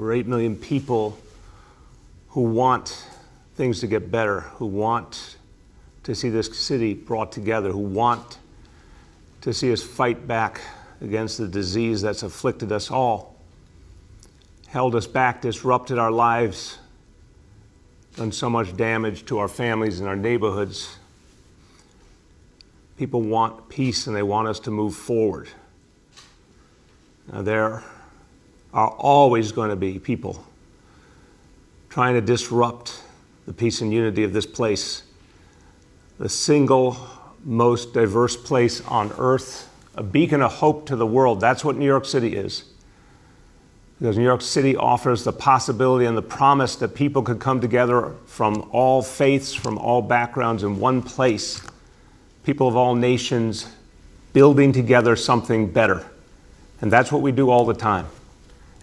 Over 8 million people who want things to get better, who want to see this city brought together, who want to see us fight back against the disease that's afflicted us all, held us back, disrupted our lives, done so much damage to our families and our neighborhoods. People want peace and they want us to move forward. Now, there are always going to be people trying to disrupt the peace and unity of this place, the single most diverse place on earth, a beacon of hope to the world. That's what New York City is. Because New York City offers the possibility and the promise that people could come together from all faiths, from all backgrounds in one place. People of all nations building together something better. And that's what we do all the time.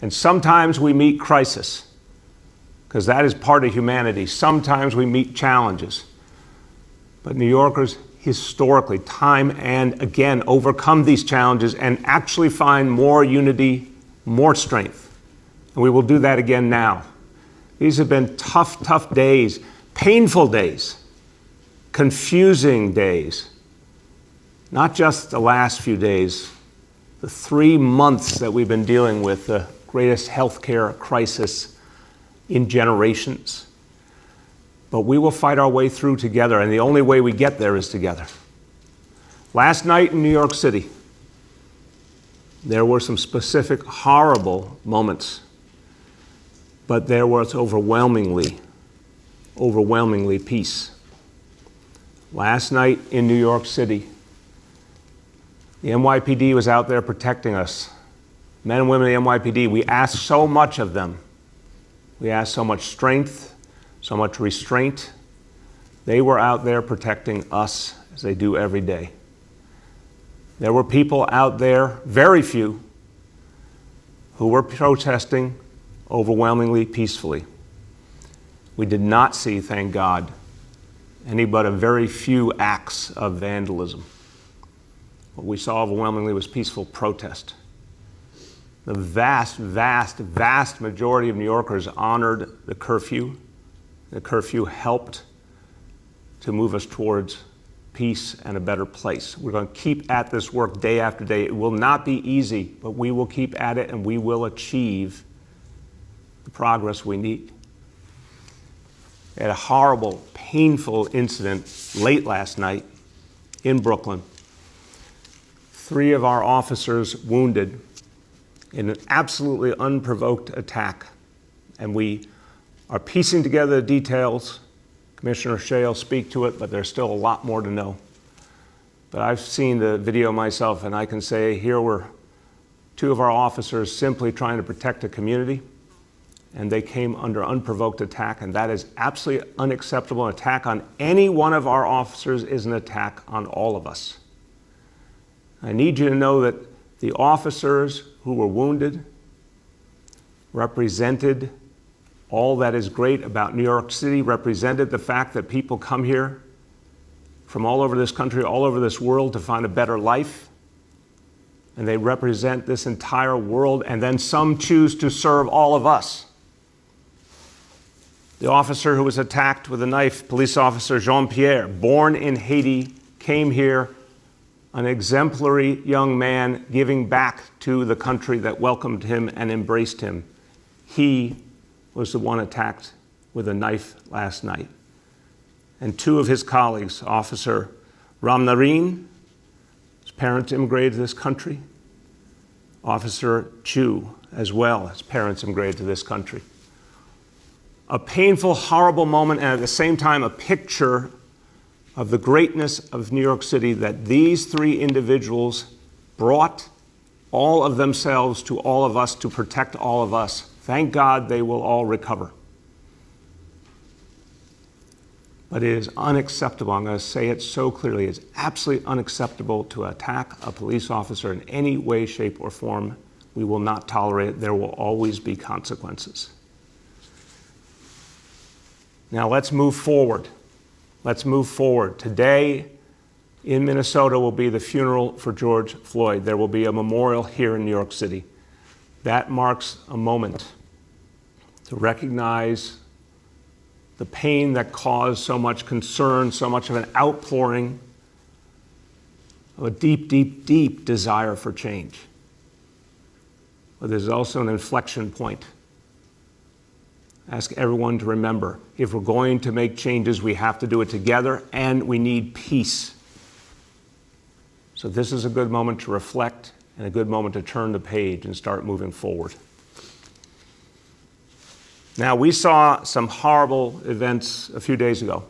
And sometimes we meet crisis, because that is part of humanity. Sometimes we meet challenges. But New Yorkers historically, time and again, overcome these challenges and actually find more unity, more strength. And we will do that again now. These have been tough, tough days, painful days, confusing days. Not just the last few days, the 3 months that we've been dealing with the greatest healthcare crisis in generations. But we will fight our way through together, and the only way we get there is together. Last night in New York City, there were some specific horrible moments, but there was overwhelmingly peace. Last night in New York City, the NYPD was out there protecting us. Men and women of the NYPD, we asked so much of them. We asked so much strength, so much restraint. They were out there protecting us as they do every day. There were people out there, very few, who were protesting overwhelmingly peacefully. We did not see, thank God, any but a very few acts of vandalism. What we saw overwhelmingly was peaceful protest. The vast, vast, vast majority of New Yorkers honored the curfew. The curfew helped to move us towards peace and a better place. We're going to keep at this work day after day. It will not be easy, but we will keep at it and we will achieve the progress we need. We had a horrible, painful incident late last night in Brooklyn. 3 of our officers wounded in an absolutely unprovoked attack. And we are piecing together the details. Commissioner Shea will speak to it, but there's still a lot more to know. But I've seen the video myself, and I can say here were 2 of our officers simply trying to protect a community, and they came under unprovoked attack, and that is absolutely unacceptable. An attack on any one of our officers is an attack on all of us. I need you to know that the officers who were wounded represented all that is great about New York City, represented the fact that people come here from all over this country, all over this world to find a better life. And they represent this entire world, and then some choose to serve all of us. The officer who was attacked with a knife, police officer Jean-Pierre, born in Haiti, came here, an exemplary young man giving back to the country that welcomed him and embraced him. He was the one attacked with a knife last night. And 2 of his colleagues, Officer Ramnarine, his parents immigrated to this country. Officer Chu, as well, his parents immigrated to this country. A painful, horrible moment, and at the same time, a picture of the greatness of New York City, that these 3 individuals brought all of themselves to all of us to protect all of us. Thank God they will all recover. But it is unacceptable. I'm going to say it so clearly. It's absolutely unacceptable to attack a police officer in any way, shape, or form. We will not tolerate it. There will always be consequences. Now let's move forward. Let's move forward. Today in Minnesota will be the funeral for George Floyd. There will be a memorial here in New York City. That marks a moment to recognize the pain that caused so much concern, so much of an outpouring of a deep, deep, deep desire for change. But there's also an inflection point. Ask everyone to remember, if we're going to make changes, we have to do it together, and we need peace. So this is a good moment to reflect and a good moment to turn the page and start moving forward. Now, we saw some horrible events a few days ago.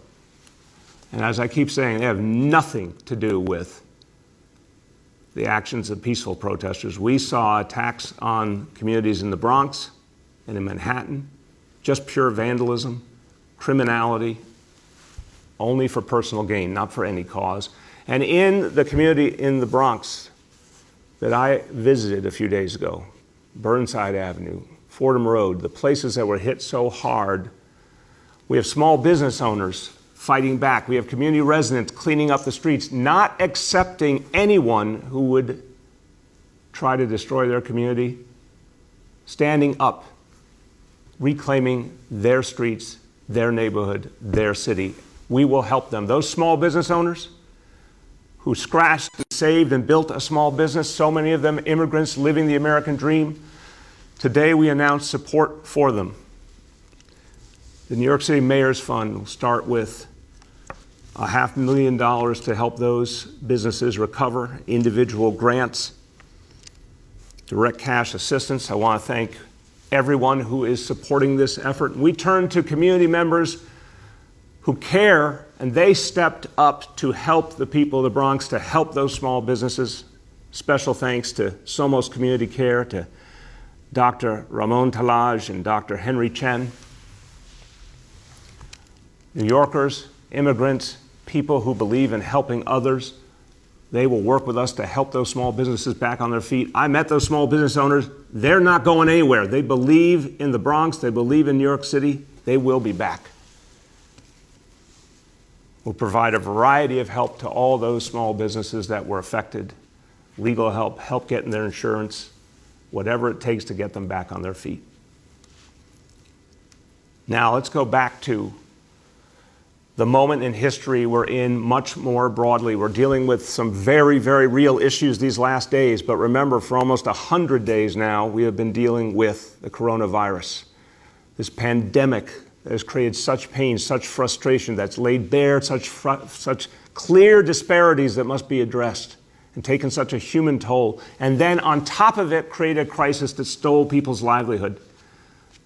And as I keep saying, they have nothing to do with the actions of peaceful protesters. We saw attacks on communities in the Bronx and in Manhattan, just pure vandalism, criminality, only for personal gain, not for any cause. And in the community in the Bronx that I visited a few days ago, Burnside Avenue, Fordham Road, the places that were hit so hard, we have small business owners fighting back. We have community residents cleaning up the streets, not accepting anyone who would try to destroy their community, standing up, reclaiming their streets, their neighborhood, their city. We will help them. Those small business owners who scratched, saved, and built a small business, so many of them immigrants living the American dream, today we announce support for them. The New York City Mayor's Fund will start with $500,000 to help those businesses recover, individual grants, direct cash assistance. I want to thank everyone who is supporting this effort. We turn to community members who care, and they stepped up to help the people of the Bronx, to help those small businesses. Special thanks to Somos Community Care, to Dr. Ramon Talaj and Dr. Henry Chen. New Yorkers, immigrants, people who believe in helping others, they will work with us to help those small businesses back on their feet. I met those small business owners. They're not going anywhere. They believe in the Bronx. They believe in New York City. They will be back. We'll provide a variety of help to all those small businesses that were affected. Legal help, help getting their insurance, whatever it takes to get them back on their feet. Now let's go back to the moment in history we're in much more broadly. We're dealing with some very, very real issues these last days, but remember, for almost 100 days now, we have been dealing with the coronavirus. This pandemic that has created such pain, such frustration, that's laid bare such clear disparities that must be addressed, and taken such a human toll. And then on top of it, created a crisis that stole people's livelihood,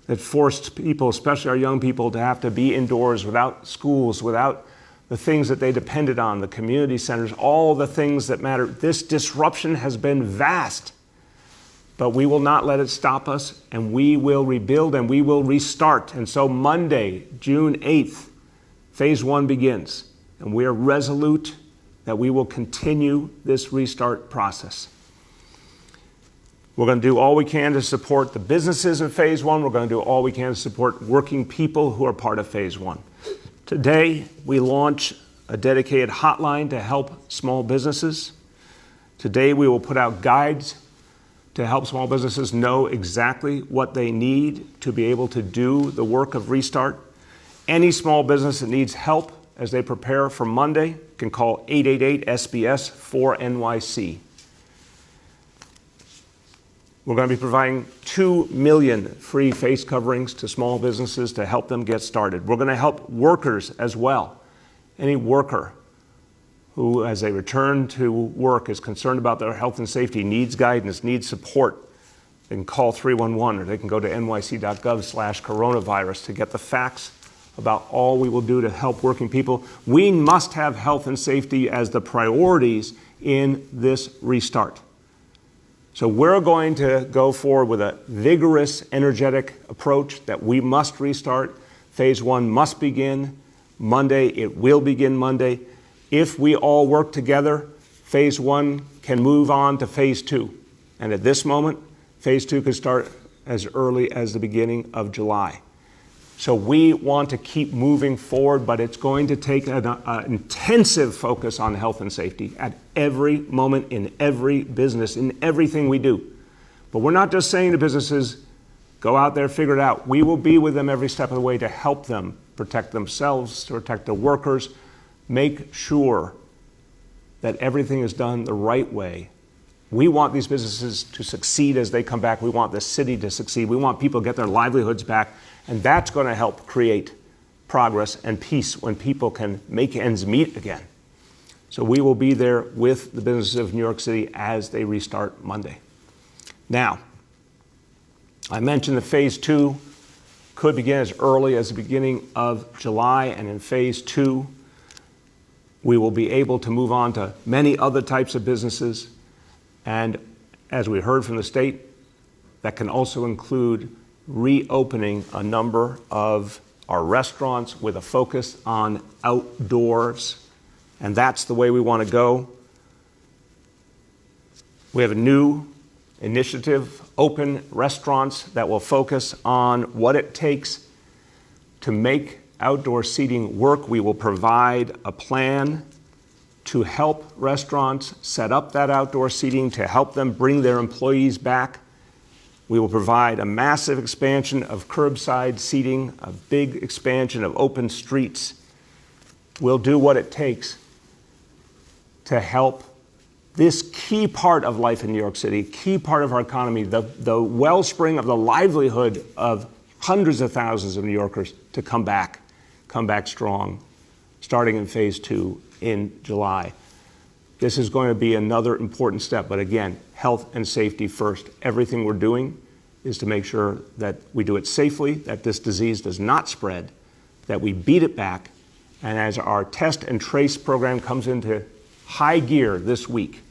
that forced people, especially our young people, to have to be indoors without schools, without the things that they depended on, the community centers, all the things that matter. This disruption has been vast, but we will not let it stop us, and we will rebuild and we will restart. And so Monday, June 8th, phase one begins, and we are resolute that we will continue this restart process. We're going to do all we can to support the businesses in phase one. We're going to do all we can to support working people who are part of phase one. Today, we launch a dedicated hotline to help small businesses. Today, we will put out guides to help small businesses know exactly what they need to be able to do the work of restart. Any small business that needs help as they prepare for Monday can call 888-SBS-4NYC. We're going to be providing 2 million free face coverings to small businesses to help them get started. We're going to help workers as well. Any worker who, as they return to work, is concerned about their health and safety, needs guidance, needs support, they can call 311, or they can go to nyc.gov/coronavirus to get the facts about all we will do to help working people. We must have health and safety as the priorities in this restart. So we're going to go forward with a vigorous, energetic approach that we must restart. Phase one must begin Monday. It will begin Monday. If we all work together, phase one can move on to phase two. And at this moment, phase two could start as early as the beginning of July. So we want to keep moving forward, but it's going to take an intensive focus on health and safety at every moment, in every business, in everything we do. But we're not just saying to businesses, Go out there, figure it out. We will be with them every step of the way to help them protect themselves, to protect their workers, make sure that everything is done the right way. We want these businesses to succeed as they come back. We want the city to succeed. We want people to get their livelihoods back. And that's going to help create progress and peace when people can make ends meet again. So we will be there with the businesses of New York City as they restart Monday. Now, I mentioned that phase 2 could begin as early as the beginning of July, and in phase 2, we will be able to move on to many other types of businesses. And as we heard from the state, that can also include reopening a number of our restaurants with a focus on outdoors. And that's the way we want to go. We have a new initiative, Open Restaurants, that will focus on what it takes to make outdoor seating work. We will provide a plan to help restaurants set up that outdoor seating, to help them bring their employees back. We will provide a massive expansion of curbside seating, a big expansion of open streets. We'll do what it takes to help this key part of life in New York City, key part of our economy, the wellspring of the livelihood of hundreds of thousands of New Yorkers to come back strong, starting in phase 2 in July. This is going to be another important step, but again, health and safety first. Everything we're doing is to make sure that we do it safely, that this disease does not spread, that we beat it back, and as our test and trace program comes into high gear this week,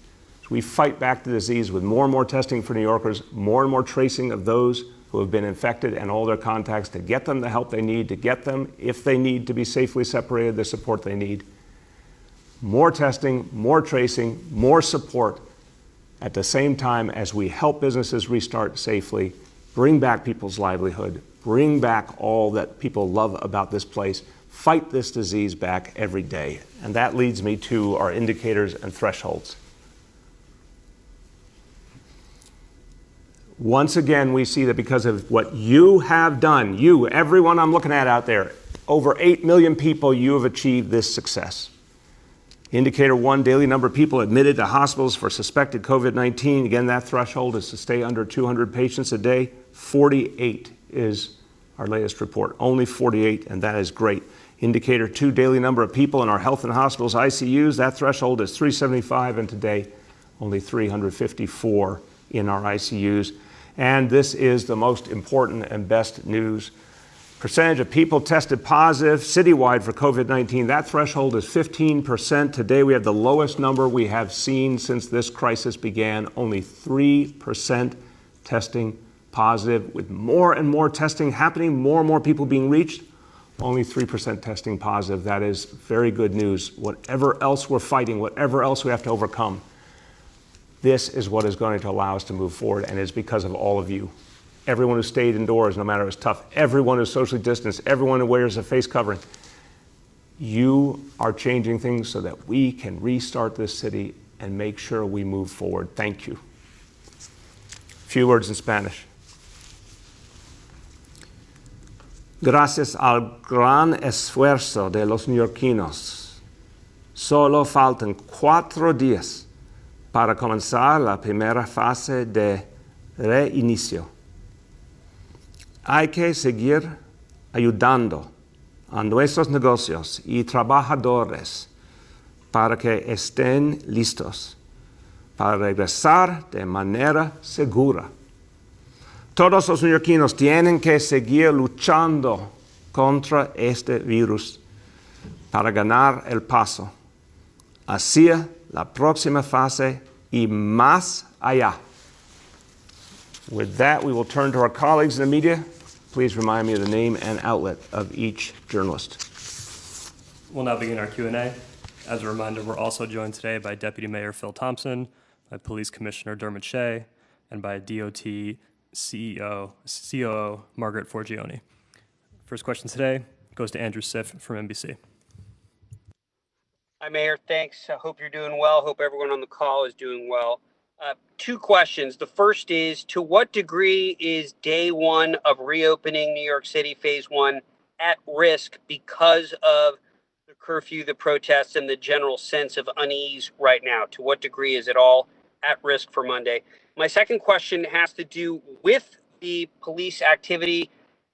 we fight back the disease with more and more testing for New Yorkers, more and more tracing of those who have been infected and all their contacts to get them the help they need, to get them, if they need to be safely separated, the support they need. More testing, more tracing, more support at the same time as we help businesses restart safely, bring back people's livelihood, bring back all that people love about this place, fight this disease back every day. And that leads me to our indicators and thresholds. Once again, we see that because of what you have done, you, everyone I'm looking at out there, over 8 million people, you have achieved this success. Indicator 1, daily number of people admitted to hospitals for suspected COVID-19. Again, that threshold is to stay under 200 patients a day. 48 is our latest report, only 48, and that is great. Indicator 2, daily number of people in our health and hospitals ICUs. That threshold is 375, and today only 354 in our ICUs. And this is the most important and best news. Percentage of people tested positive citywide for COVID-19, that threshold is 15%. Today we have the lowest number we have seen since this crisis began, only 3% testing positive. With more and more testing happening, more and more people being reached, only 3% testing positive. That is very good news. Whatever else we're fighting, whatever else we have to overcome, this is what is going to allow us to move forward, and it's because of all of you. Everyone who stayed indoors, no matter it was tough, everyone who's socially distanced, everyone who wears a face covering. You are changing things so that we can restart this city and make sure we move forward. Thank you. A few words in Spanish. Gracias al gran esfuerzo de los neoyorquinos, solo faltan 4 días para comenzar la primera fase de reinicio. Hay que seguir ayudando a nuestros negocios y trabajadores para que estén listos para regresar de manera segura. Todos los neoyorquinos tienen que seguir luchando contra este virus para ganar el paso hacia la próxima fase y más allá. With that, we will turn to our colleagues in the media. Please remind me of the name and outlet of each journalist. We'll now begin our Q&A. As a reminder, we're also joined today by Deputy Mayor Phil Thompson, by Police Commissioner Dermot Shea, and by DOT COO Margaret Forgione. First question today goes to Andrew Siff from NBC. Hi, Mayor. Thanks. I hope you're doing well. Hope everyone on the call is doing well. Two questions. The first is, to what degree is day one of reopening New York City phase one at risk because of the curfew, the protests, and the general sense of unease right now? To what degree is it all at risk for Monday? My second question has to do with the police activity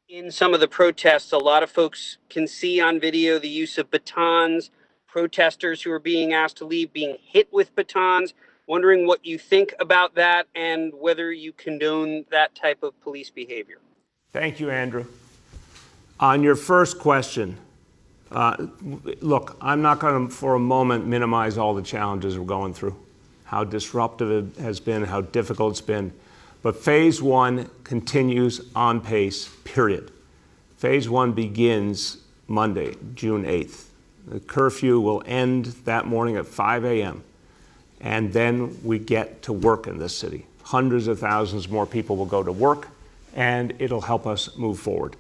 in some of the protests. A lot of folks can see on video the use of batons, protesters who are being asked to leave being hit with batons. Wondering what you think about that and whether you condone that type of police behavior. Thank you, Andrew. On your first question, look, I'm not going to for a moment minimize all the challenges we're going through, how disruptive it has been, how difficult it's been. But phase one continues on pace, period. Phase one begins Monday, June 8th. The curfew will end that morning at 5 a.m. And then we get to work in this city. Hundreds of thousands more people will go to work, and it'll help us move forward.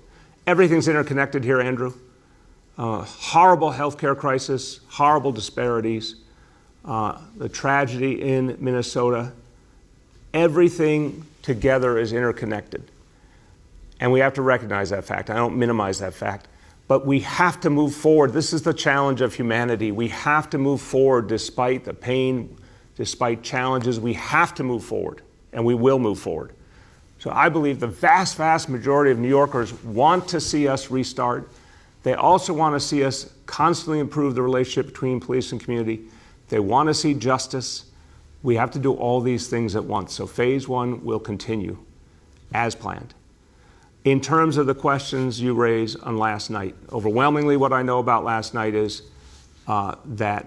Everything's interconnected here, Andrew. Horrible healthcare crisis, horrible disparities, the tragedy in Minnesota. Everything together is interconnected. And we have to recognize that fact. I don't minimize that fact. But we have to move forward. This is the challenge of humanity. We have to move forward despite the pain, despite challenges. We have to move forward, and we will move forward. So I believe the vast, vast majority of New Yorkers want to see us restart. They also want to see us constantly improve the relationship between police and community. They want to see justice. We have to do all these things at once. So phase one will continue as planned. In terms of the questions you raised on last night, overwhelmingly what I know about last night is that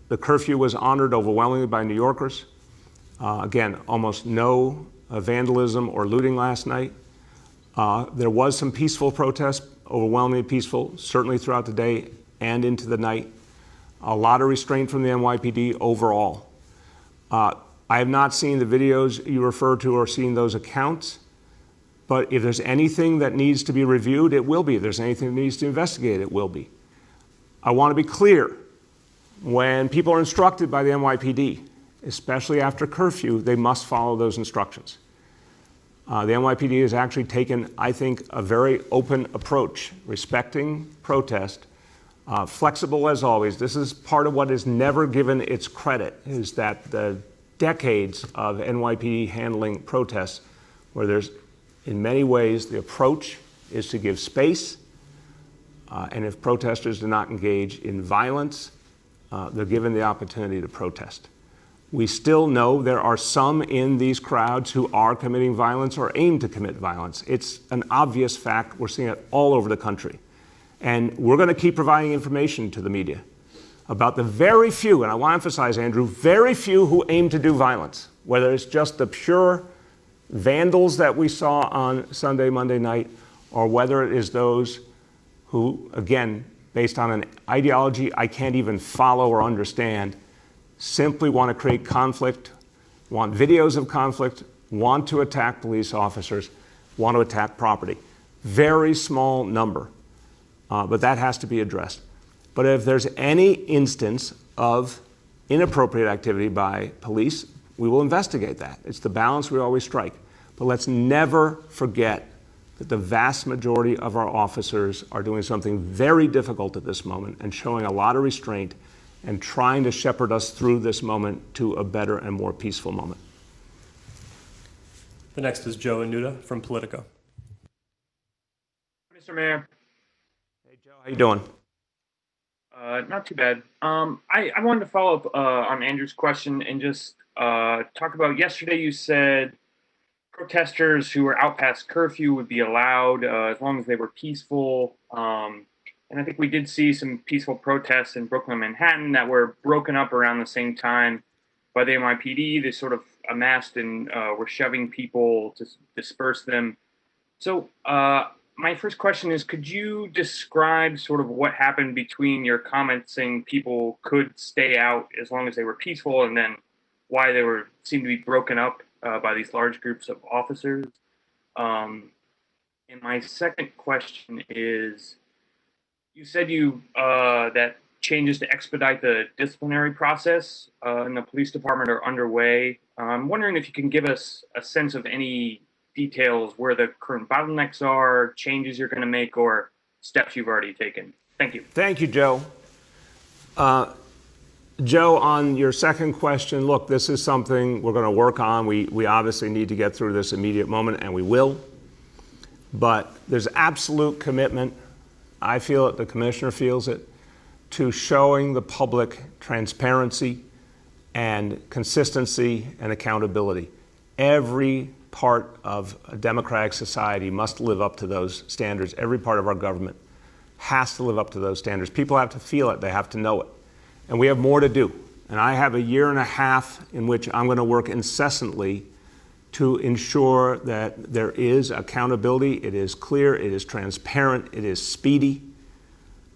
the curfew was honored overwhelmingly by New Yorkers. Again, almost no vandalism or looting last night. There was some peaceful protest, overwhelmingly peaceful, certainly throughout the day and into the night. A lot of restraint from the NYPD overall. I have not seen the videos you refer to or seen those accounts, but if there's anything that needs to be reviewed, it will be. If there's anything that needs to investigate, it will be. I want to be clear. When people are instructed by the NYPD, especially after curfew, they must follow those instructions. The NYPD has actually taken, I think, a very open approach, respecting protest, flexible as always. This is part of what is never given its credit, is that the decades of NYPD handling protests, where there's, in many ways, the approach is to give space, and if protesters do not engage in violence, they're given the opportunity to protest. We still know there are some in these crowds who are committing violence or aim to commit violence. It's an obvious fact. We're seeing it all over the country. And we're going to keep providing information to the media about the very few, and I want to emphasize, Andrew, very few who aim to do violence, whether it's just the pure vandals that we saw on Sunday, Monday night, or whether it is those who, again, based on an ideology I can't even follow or understand, simply want to create conflict, want videos of conflict, want to attack police officers, want to attack property. Very small number, but that has to be addressed. But if there's any instance of inappropriate activity by police, we will investigate that. It's the balance we always strike. But let's never forget that the vast majority of our officers are doing something very difficult at this moment and showing a lot of restraint and trying to shepherd us through this moment to a better and more peaceful moment. The next is Joe Anuda from Politico. Mr. Mayor. Hey, Joe, how you doing? Not too bad. I wanted to follow up on Andrew's question and just talk about yesterday you said protesters who were out past curfew would be allowed as long as they were peaceful. And I think we did see some peaceful protests in Brooklyn, Manhattan that were broken up around the same time by the NYPD. They sort of amassed and were shoving people to disperse them. So my first question is, could you describe sort of what happened between your comments saying people could stay out as long as they were peaceful, and then why they seemed to be broken up by these large groups of officers? And my second question is, you said that changes to expedite the disciplinary process in the police department are underway. I'm wondering if you can give us a sense of any details where the current bottlenecks are, changes you're going to make, or steps you've already taken. Thank you. Thank you, Joe. Joe, on your second question, look, this is something we're going to work on. We obviously need to get through this immediate moment, and we will. But there's absolute commitment, I feel it, the commissioner feels it, to showing the public transparency and consistency and accountability. Every part of a democratic society must live up to those standards. Every part of our government has to live up to those standards. People have to feel it. They have to know it. And we have more to do. And I have a year and a half in which I'm going to work incessantly to ensure that there is accountability, it is clear, it is transparent, it is speedy.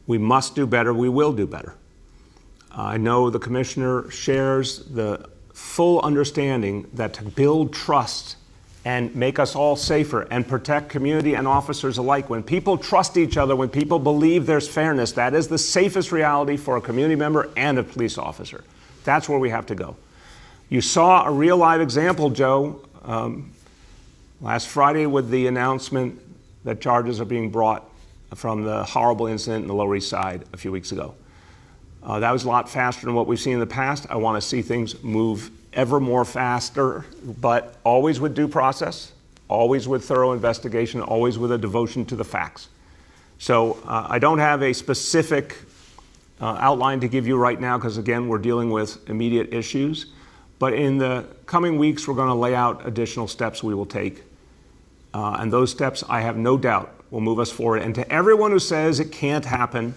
We must do better. We will do better. I know the commissioner shares the full understanding that to build trust and make us all safer and protect community and officers alike, when people trust each other, when people believe there's fairness, that is the safest reality for a community member and a police officer. That's where we have to go. You saw a real live example, Joe, last Friday with the announcement that charges are being brought from the horrible incident in the Lower East Side a few weeks ago. That was a lot faster than what we've seen in the past. I want to see things move ever more faster, but always with due process, always with thorough investigation, always with a devotion to the facts. So I don't have a specific outline to give you right now because, again, we're dealing with immediate issues. But in the coming weeks, we're going to lay out additional steps we will take. And those steps, I have no doubt, will move us forward. And to everyone who says it can't happen,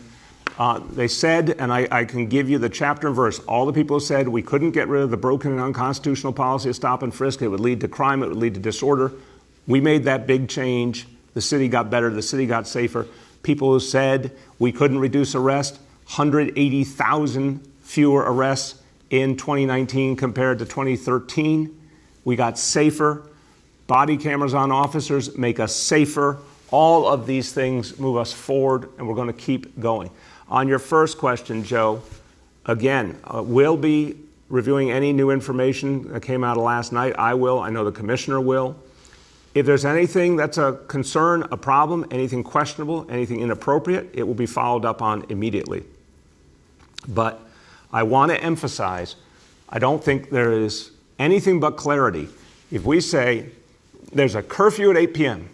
they said, and I can give you the chapter and verse, all the people who said we couldn't get rid of the broken and unconstitutional policy of stop and frisk, it would lead to crime, it would lead to disorder. We made that big change. The city got better, the city got safer. People who said we couldn't reduce arrest, 180,000 fewer arrests in 2019 compared to 2013. We got safer. Body cameras on officers make us safer. All of these things move us forward, and we're going to keep going. On your first question, Joe, again, we'll be reviewing any new information that came out of last night. I will. I know the commissioner will. If there's anything that's a concern, a problem, anything questionable, anything inappropriate, it will be followed up on immediately. But I want to emphasize, I don't think there is anything but clarity. If we say there's a curfew at 8 p.m.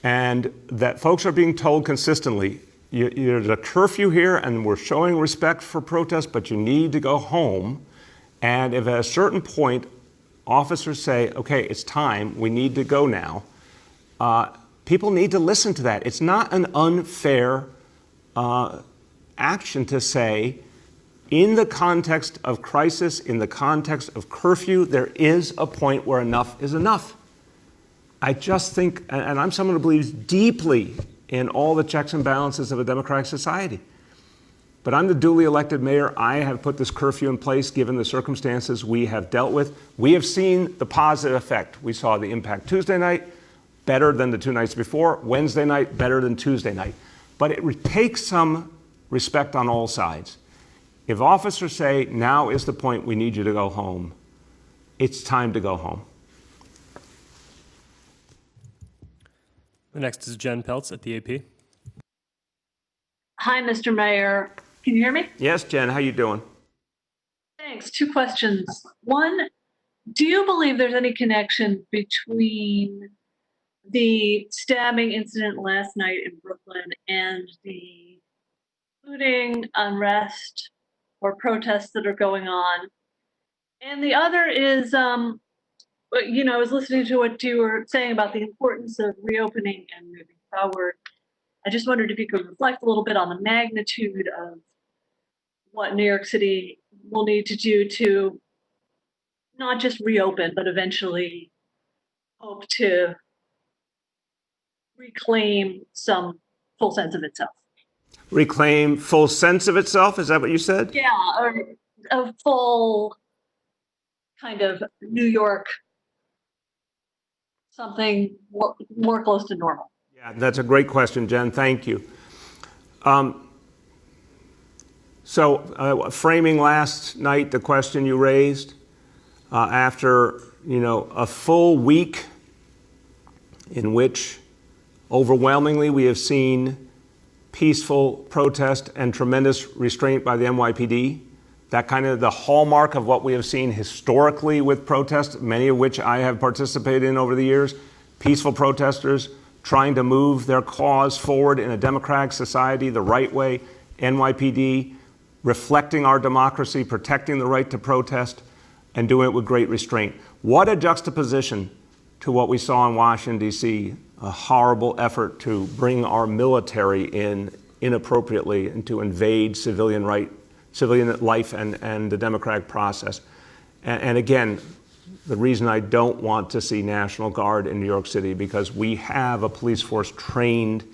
and that folks are being told consistently, there's a curfew here and we're showing respect for protest, but you need to go home. And if at a certain point officers say, okay, it's time, we need to go now, people need to listen to that. It's not an unfair action to say, in the context of crisis, in the context of curfew, there is a point where enough is enough. I just think, and I'm someone who believes deeply in all the checks and balances of a democratic society. But I'm the duly elected mayor. I have put this curfew in place given the circumstances we have dealt with. We have seen the positive effect. We saw the impact Tuesday night, better than the 2 nights before. Wednesday night, better than Tuesday night. But it takes some respect on all sides. If officers say, now is the point, we need you to go home, it's time to go home. The next is Jen Peltz at the AP. Hi, Mr. Mayor. Can you hear me? Yes, Jen, how you doing? Thanks. 2 questions. One, do you believe there's any connection between the stabbing incident last night in Brooklyn and the looting, unrest, or protests that are going on? And the other is, I was listening to what you were saying about the importance of reopening and moving forward. I just wondered if you could reflect a little bit on the magnitude of what New York City will need to do to not just reopen, but eventually hope to reclaim some full sense of itself. Reclaim full sense of itself? Is that what you said? Yeah, or a full kind of New York, something more close to normal. Yeah, that's a great question, Jen. Thank you. So framing last night, the question you raised, after a full week in which overwhelmingly we have seen peaceful protest and tremendous restraint by the NYPD. That kind of the hallmark of what we have seen historically with protests, many of which I have participated in over the years. Peaceful protesters trying to move their cause forward in a democratic society the right way. NYPD reflecting our democracy, protecting the right to protest, and doing it with great restraint. What a juxtaposition to what we saw in Washington, D.C., a horrible effort to bring our military in inappropriately and to invade civilian life and the democratic process. And again, the reason I don't want to see National Guard in New York City, because we have a police force trained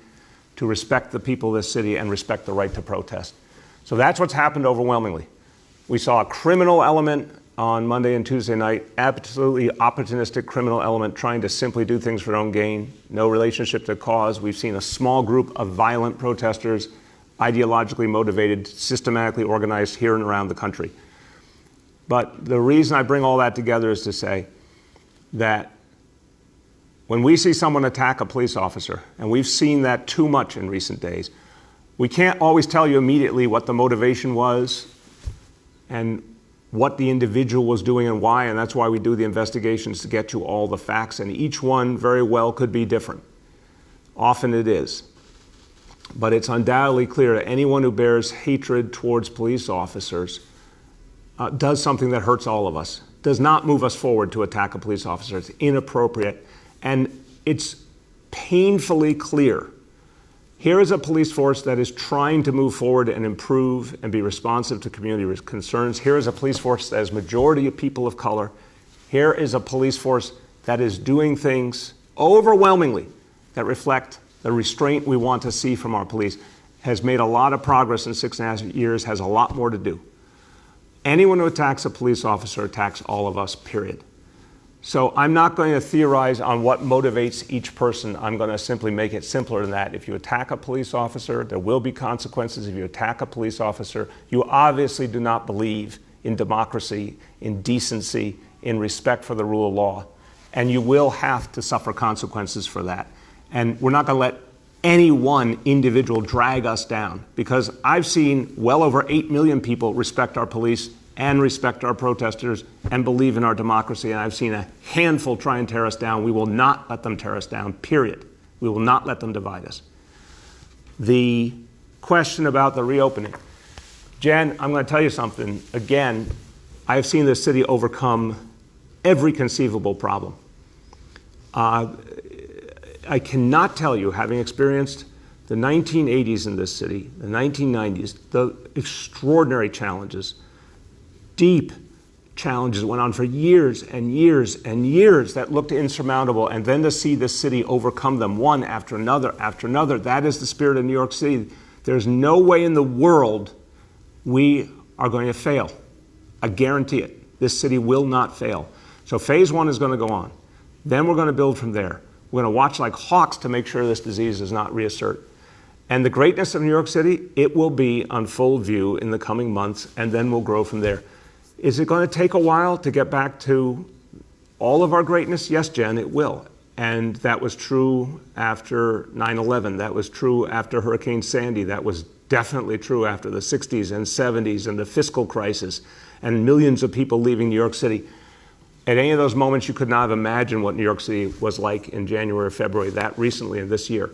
to respect the people of this city and respect the right to protest. So that's what's happened overwhelmingly. We saw a criminal element on Monday and Tuesday night, absolutely opportunistic criminal element trying to simply do things for their own gain, no relationship to cause. We've seen a small group of violent protesters, ideologically motivated, systematically organized here and around the country. But the reason I bring all that together is to say that when we see someone attack a police officer, and we've seen that too much in recent days, we can't always tell you immediately what the motivation was and what the individual was doing and why, and that's why we do the investigations to get you all the facts, and each one very well could be different. Often it is. But it's undoubtedly clear that anyone who bears hatred towards police officers does something that hurts all of us, does not move us forward to attack a police officer. It's inappropriate. And it's painfully clear. Here is a police force that is trying to move forward and improve and be responsive to community concerns. Here is a police force that is majority of people of color. Here is a police force that is doing things overwhelmingly that reflect the restraint we want to see from our police, has made a lot of progress in 6.5 years, has a lot more to do. Anyone who attacks a police officer attacks all of us, period. So I'm not going to theorize on what motivates each person. I'm going to simply make it simpler than that. If you attack a police officer, there will be consequences. If you attack a police officer, you obviously do not believe in democracy, in decency, in respect for the rule of law. And you will have to suffer consequences for that. And we're not going to let any one individual drag us down, because I've seen well over 8 million people respect our police and respect our protesters and believe in our democracy. And I've seen a handful try and tear us down. We will not let them tear us down, period. We will not let them divide us. The question about the reopening. Jen, I'm going to tell you something. Again, I have seen this city overcome every conceivable problem. I cannot tell you, having experienced the 1980s in this city, the 1990s, the extraordinary challenges, deep challenges that went on for years and years and years that looked insurmountable, and then to see this city overcome them one after another after another. That is the spirit of New York City. There's no way in the world we are going to fail. I guarantee it. This city will not fail. So phase one is going to go on. Then we're going to build from there. We're going to watch like hawks to make sure this disease does not reassert. And the greatness of New York City, it will be on full view in the coming months, and then we'll grow from there. Is it going to take a while to get back to all of our greatness? Yes, Jen, it will. And that was true after 9/11. That was true after Hurricane Sandy. That was definitely true after the 60s and 70s and the fiscal crisis and millions of people leaving New York City. At any of those moments, you could not have imagined what New York City was like in January or February, that recently and this year.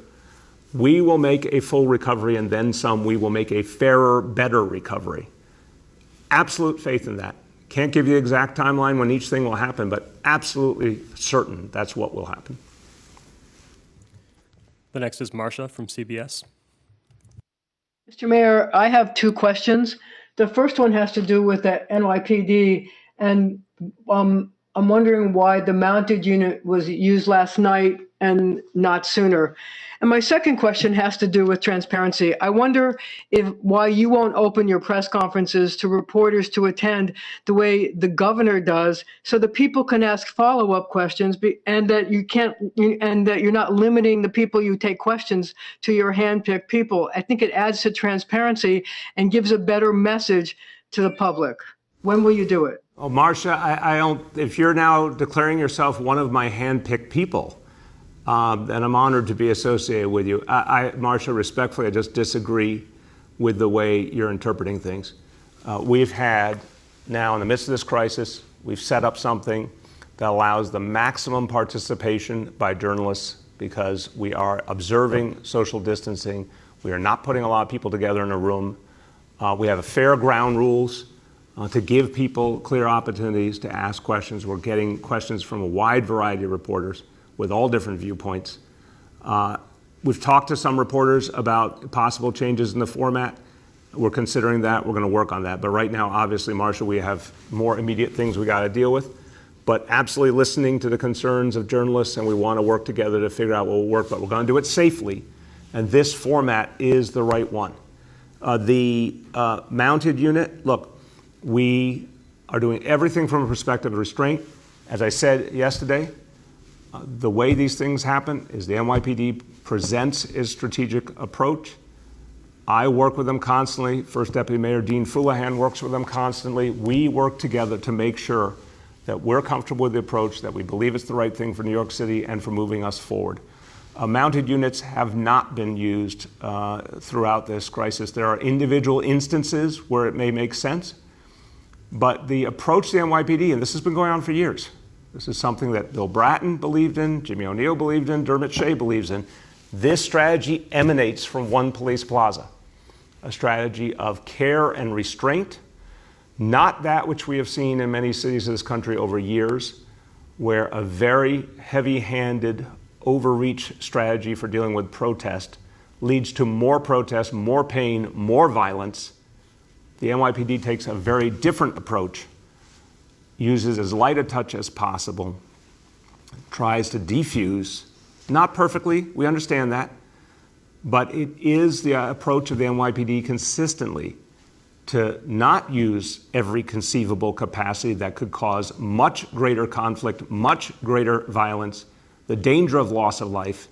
We will make a full recovery, and then some. We will make a fairer, better recovery. Absolute faith in that. Can't give you the exact timeline when each thing will happen, but absolutely certain that's what will happen. The next is Marcia from CBS. Mr. Mayor, I have two questions. The first one has to do with the NYPD, and I'm wondering why the mounted unit was used last night and not sooner. And my second question has to do with transparency. I wonder why you won't open your press conferences to reporters to attend the way the governor does, so that people can ask follow-up questions, and that you're not limiting the people you take questions to your hand-picked people. I think it adds to transparency and gives a better message to the public. When will you do it? Oh, Marcia, I don't. If you're now declaring yourself one of my hand-picked people, then I'm honored to be associated with you. Marcia, respectfully, I just disagree with the way you're interpreting things. We've had now, in the midst of this crisis, we've set up something that allows the maximum participation by journalists because we are observing social distancing. We are not putting a lot of people together in a room. We have fair ground rules to give people clear opportunities to ask questions. We're getting questions from a wide variety of reporters with all different viewpoints. We've talked to some reporters about possible changes in the format. We're considering that. We're going to work on that. But right now, obviously, Marcia, we have more immediate things we got to deal with. But absolutely listening to the concerns of journalists, and we want to work together to figure out what will work. But we're going to do it safely, and this format is the right one. The mounted unit, look, we are doing everything from a perspective of restraint. As I said yesterday, the way these things happen is the NYPD presents its strategic approach. I work with them constantly. First Deputy Mayor Dean Fullahan works with them constantly. We work together to make sure that we're comfortable with the approach, that we believe it's the right thing for New York City and for moving us forward. Mounted units have not been used throughout this crisis. There are individual instances where it may make sense, but the approach to the NYPD, and this has been going on for years, this is something that Bill Bratton believed in, Jimmy O'Neill believed in, Dermot Shea believes in. This strategy emanates from One Police Plaza, a strategy of care and restraint, not that which we have seen in many cities of this country over years, where a very heavy-handed overreach strategy for dealing with protest leads to more protest, more pain, more violence. The NYPD takes a very different approach, uses as light a touch as possible, tries to defuse, not perfectly, we understand that, but it is the approach of the NYPD consistently to not use every conceivable capacity that could cause much greater conflict, much greater violence, the danger of loss of life.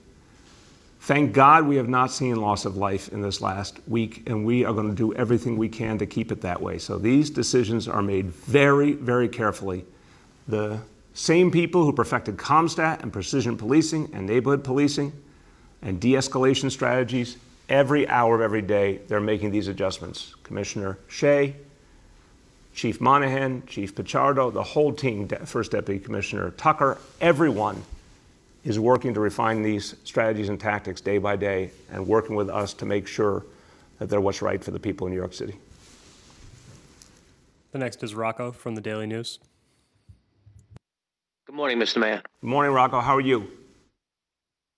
Thank God we have not seen loss of life in this last week, and we are going to do everything we can to keep it that way. So these decisions are made very, very carefully. The same people who perfected CompStat and precision policing and neighborhood policing and de-escalation strategies, every hour of every day, they're making these adjustments. Commissioner Shea, Chief Monahan, Chief Pichardo, the whole team, First Deputy Commissioner Tucker, everyone is working to refine these strategies and tactics day by day and working with us to make sure that they're what's right for the people in New York City. The next is Rocco from the Daily News. Good morning, Mr. Mayor. Good morning, Rocco. How are you?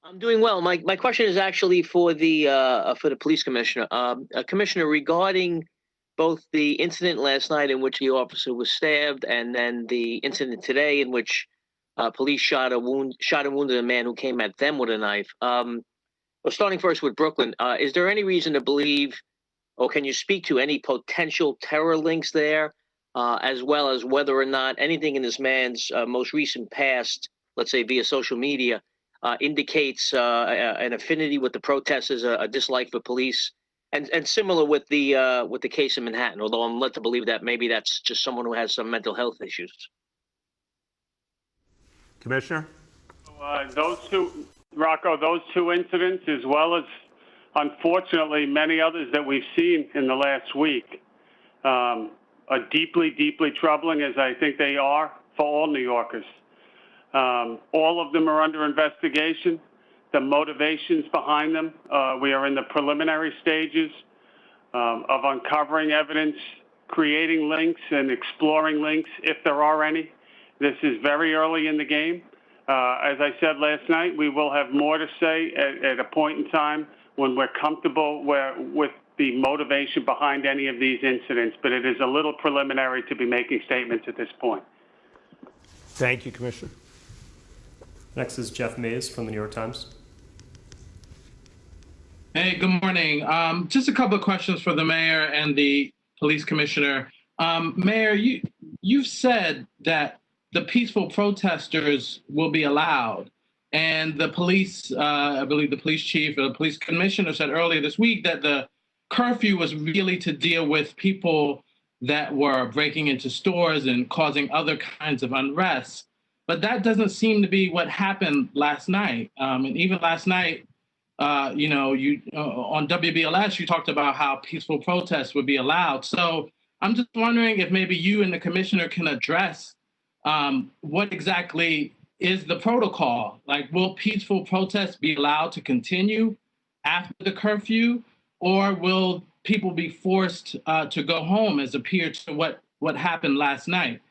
I'm doing well. My question is actually for the police commissioner. Commissioner, regarding both the incident last night in which the officer was stabbed, and then the incident today in which police shot and wounded a man who came at them with a knife. Well, starting first with Brooklyn, is there any reason to believe, or can you speak to any potential terror links there, as well as whether or not anything in this man's most recent past, let's say via social media, indicates an affinity with the protesters, a dislike for police, and similar with the case in Manhattan, although I'm led to believe that maybe that's just someone who has some mental health issues. Commissioner? Those two incidents, as well as, unfortunately, many others that we've seen in the last week, are deeply, deeply troubling, as I think they are for all New Yorkers. All of them are under investigation. The motivations behind them, we are in the preliminary stages of uncovering evidence, creating links, and exploring links, if there are any. This is very early in the game. As I said last night, we will have more to say at a point in time when we're comfortable with the motivation behind any of these incidents, but it is a little preliminary to be making statements at this point. Thank you, Commissioner. Next is Jeff Mays from the New York Times. Hey, good morning. Just a couple of questions for the mayor and the police commissioner. Mayor, you've said that the peaceful protesters will be allowed. And the police, I believe the police chief or the police commissioner said earlier this week that the curfew was really to deal with people that were breaking into stores and causing other kinds of unrest. But that doesn't seem to be what happened last night. And even last night, you on WBLS, you talked about how peaceful protests would be allowed. So I'm just wondering if maybe you and the commissioner can address what exactly is the protocol? Like, will peaceful protests be allowed to continue after the curfew, or will people be forced to go home, as appeared to what happened last night?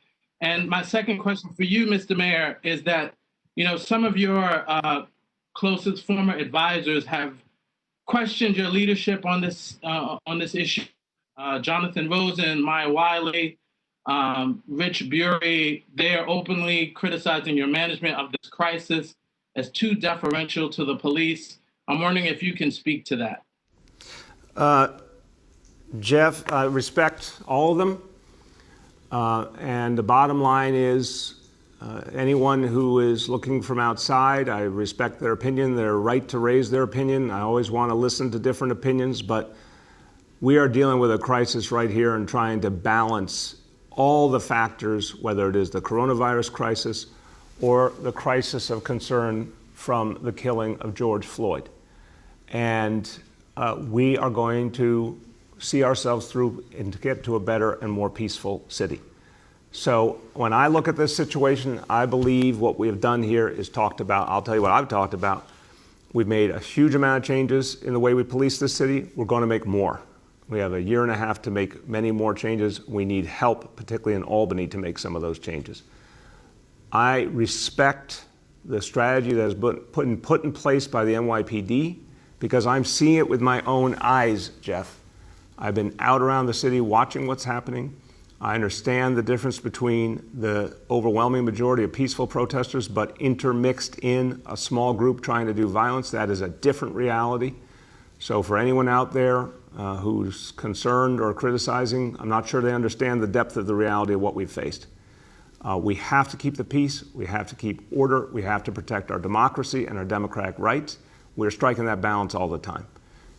And my second question for you, Mr. Mayor, is that some of your closest former advisors have questioned your leadership on this issue. Jonathan Rosen, Maya Wiley, Rich Bury, they are openly criticizing your management of this crisis as too deferential to the police. I'm wondering if you can speak to that. Jeff, I respect all of them. And the bottom line is anyone who is looking from outside, I respect their opinion, their right to raise their opinion. I always want to listen to different opinions, but we are dealing with a crisis right here and trying to balance all the factors, whether it is the coronavirus crisis or the crisis of concern from the killing of George Floyd. And we are going to see ourselves through and to get to a better and more peaceful city. So when I look at this situation, I believe what we have done here is talked about. I'll tell you what I've talked about. We've made a huge amount of changes in the way we police this city. We're going to make more. We have a year and a half to make many more changes. We need help, particularly in Albany, to make some of those changes. I respect the strategy that has been put in place by the NYPD because I'm seeing it with my own eyes, Jeff. I've been out around the city watching what's happening. I understand the difference between the overwhelming majority of peaceful protesters, but intermixed in a small group trying to do violence. That is a different reality. So for anyone out there who's concerned or criticizing, I'm not sure they understand the depth of the reality of what we've faced. We have to keep the peace. We have to keep order. We have to protect our democracy and our democratic rights. We're striking that balance all the time.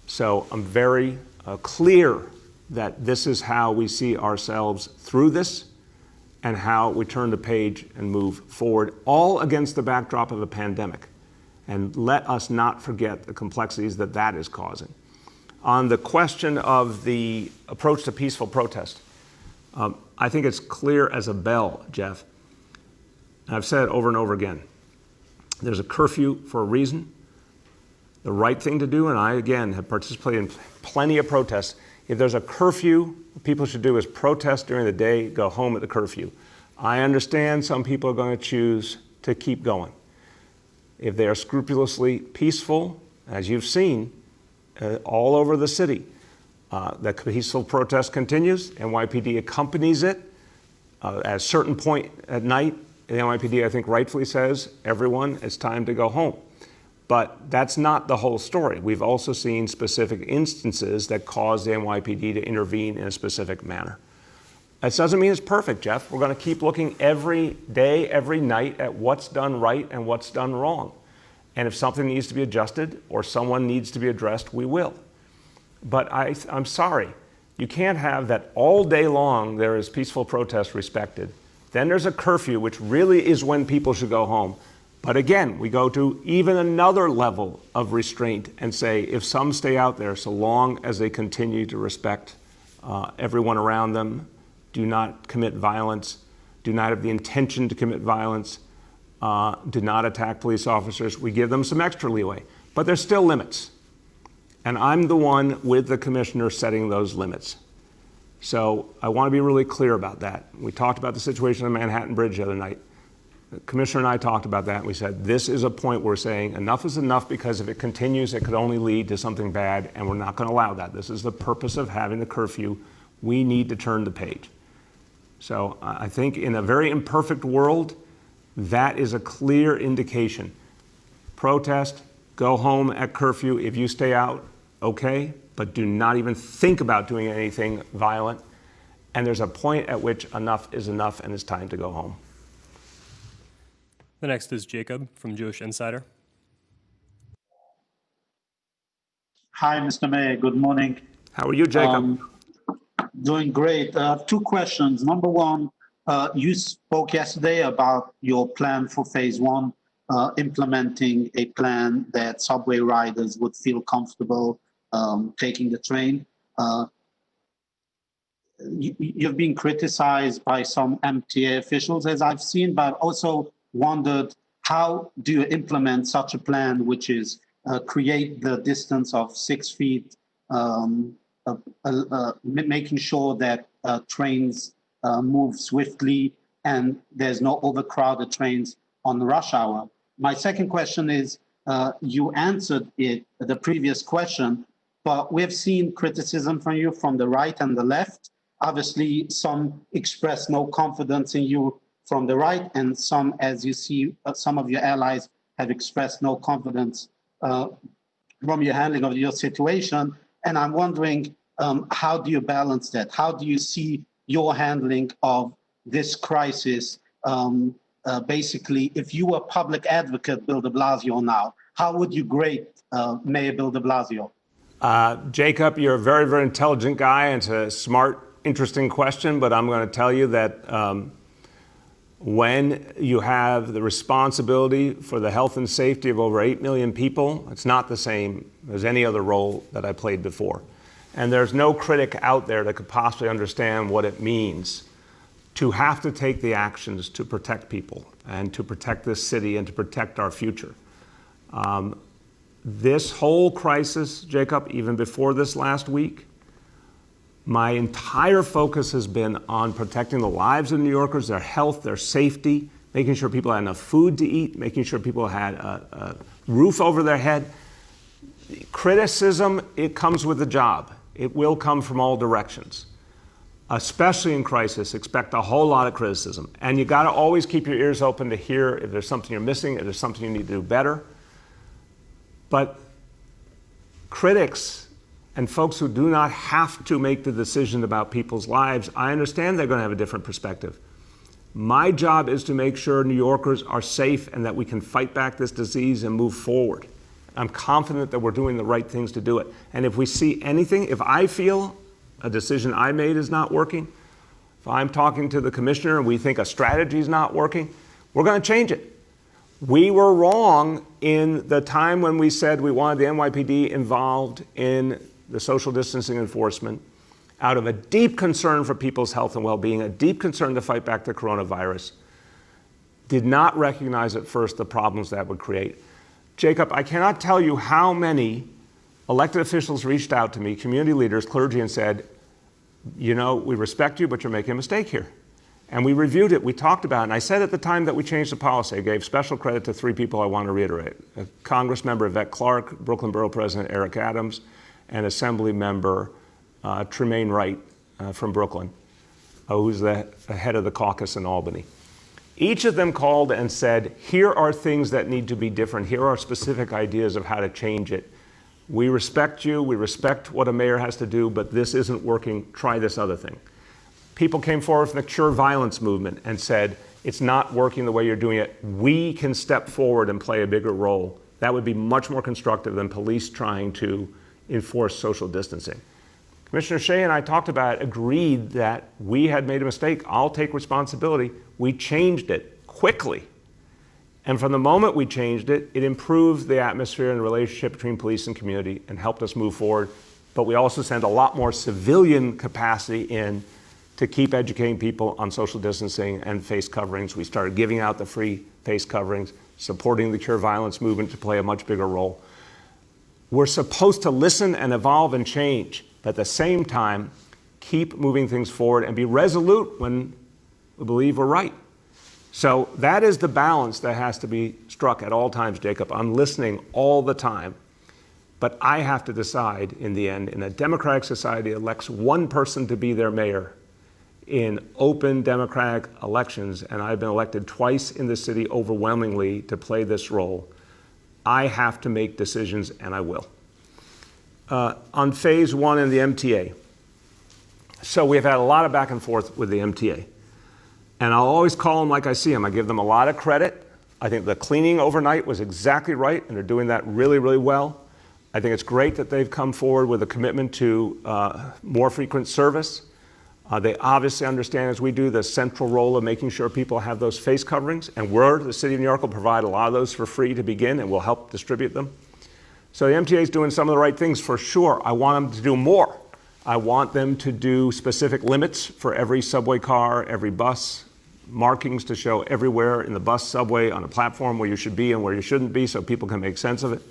So I'm very clear that this is how we see ourselves through this and how we turn the page and move forward, all against the backdrop of a pandemic. And let us not forget the complexities that that is causing. On the question of the approach to peaceful protest, I think it's clear as a bell, Jeff. I've said it over and over again. There's a curfew for a reason. The right thing to do, and I, again, have participated in plenty of protests. If there's a curfew, what people should do is protest during the day, go home at the curfew. I understand some people are going to choose to keep going. If they are scrupulously peaceful, as you've seen all over the city, the peaceful protest continues. NYPD accompanies it. At a certain point at night, the NYPD, I think, rightfully says, everyone, it's time to go home. But that's not the whole story. We've also seen specific instances that cause the NYPD to intervene in a specific manner. That doesn't mean it's perfect, Jeff. We're going to keep looking every day, every night at what's done right and what's done wrong. And if something needs to be adjusted or someone needs to be addressed, we will. But I'm sorry, you can't have that all day long there is peaceful protest respected. Then there's a curfew, which really is when people should go home. But again, we go to even another level of restraint and say if some stay out there, so long as they continue to respect everyone around them, do not commit violence, do not have the intention to commit violence, do not attack police officers, we give them some extra leeway. But there's still limits. And I'm the one with the commissioner setting those limits. So I want to be really clear about that. We talked about the situation on Manhattan Bridge the other night. The commissioner and I talked about that, and we said this is a point where we're saying enough is enough, because if it continues, it could only lead to something bad, and we're not going to allow that. This is the purpose of having the curfew. We need to turn the page. So I think in a very imperfect world, that is a clear indication. Protest, go home at curfew. If you stay out, okay, but do not even think about doing anything violent. And there's a point at which enough is enough and it's time to go home. The next is Jacob from Jewish Insider. Hi, Mr. Mayor. Good morning. How are you, Jacob? Doing great. I have two questions. Number one, you spoke yesterday about your plan for phase one, implementing a plan that subway riders would feel comfortable taking the train. You've been criticized by some MTA officials, as I've seen, but also wondered how do you implement such a plan, which is create the distance of 6 feet, making sure that trains move swiftly and there's no overcrowded trains on the rush hour. My second question is, you answered the previous question, but we've seen criticism from you from the right and the left. Obviously, some express no confidence in you from the right, and some, as you see, some of your allies have expressed no confidence from your handling of your situation. And I'm wondering, how do you balance that? How do you see your handling of this crisis? Basically, if you were public advocate Bill de Blasio now, how would you grade Mayor Bill de Blasio? Jacob, you're a very, very intelligent guy, and it's a smart, interesting question, but I'm going to tell you that when you have the responsibility for the health and safety of over 8 million people, it's not the same as any other role that I played before. And there's no critic out there that could possibly understand what it means to have to take the actions to protect people and to protect this city and to protect our future. This whole crisis, Jacob, even before this last week, my entire focus has been on protecting the lives of New Yorkers, their health, their safety, making sure people had enough food to eat, making sure people had a roof over their head. Criticism, it comes with the job. It will come from all directions. Especially in crisis, expect a whole lot of criticism. And you got to always keep your ears open to hear if there's something you're missing, if there's something you need to do better. But critics and folks who do not have to make the decision about people's lives, I understand they're going to have a different perspective. My job is to make sure New Yorkers are safe and that we can fight back this disease and move forward. I'm confident that we're doing the right things to do it. And if we see anything, if I feel a decision I made is not working, if I'm talking to the commissioner and we think a strategy is not working, we're going to change it. We were wrong in the time when we said we wanted the NYPD involved in the social distancing enforcement out of a deep concern for people's health and well-being, a deep concern to fight back the coronavirus, did not recognize at first the problems that would create. Jacob, I cannot tell you how many elected officials reached out to me, community leaders, clergy, and said, you know, we respect you, but you're making a mistake here. And we reviewed it, we talked about it, and I said at the time that we changed the policy, I gave special credit to 3 people I want to reiterate. Congress member Yvette Clarke, Brooklyn Borough President Eric Adams, and Assembly member Tremaine Wright from Brooklyn, who's the head of the caucus in Albany. Each of them called and said, here are things that need to be different. Here are specific ideas of how to change it. We respect you, we respect what a mayor has to do, but this isn't working, try this other thing. People came forward from the Cure Violence movement and said, it's not working the way you're doing it. We can step forward and play a bigger role. That would be much more constructive than police trying to enforce social distancing. Commissioner Shea and I talked about it, agreed that we had made a mistake. I'll take responsibility. We changed it quickly. And from the moment we changed it, it improved the atmosphere and the relationship between police and community and helped us move forward. But we also sent a lot more civilian capacity in to keep educating people on social distancing and face coverings. We started giving out the free face coverings, supporting the Cure Violence movement to play a much bigger role. We're supposed to listen and evolve and change, but at the same time, keep moving things forward and be resolute when we believe we're right. So that is the balance that has to be struck at all times, Jacob. I'm listening all the time, but I have to decide in the end, in a democratic society that elects one person to be their mayor in open democratic elections, and I've been elected twice in the city overwhelmingly to play this role, I have to make decisions, and I will. On phase one and the MTA. So we've had a lot of back and forth with the MTA. And I'll always call them like I see them. I give them a lot of credit. I think the cleaning overnight was exactly right, and they're doing that really, really well. I think it's great that they've come forward with a commitment to more frequent service. They obviously understand, as we do, the central role of making sure people have those face coverings, and the City of New York will provide a lot of those for free to begin, and we'll help distribute them. So the MTA is doing some of the right things for sure. I want them to do more. I want them to do specific limits for every subway car, every bus, markings to show everywhere in the bus, subway, on a platform where you should be and where you shouldn't be so people can make sense of it.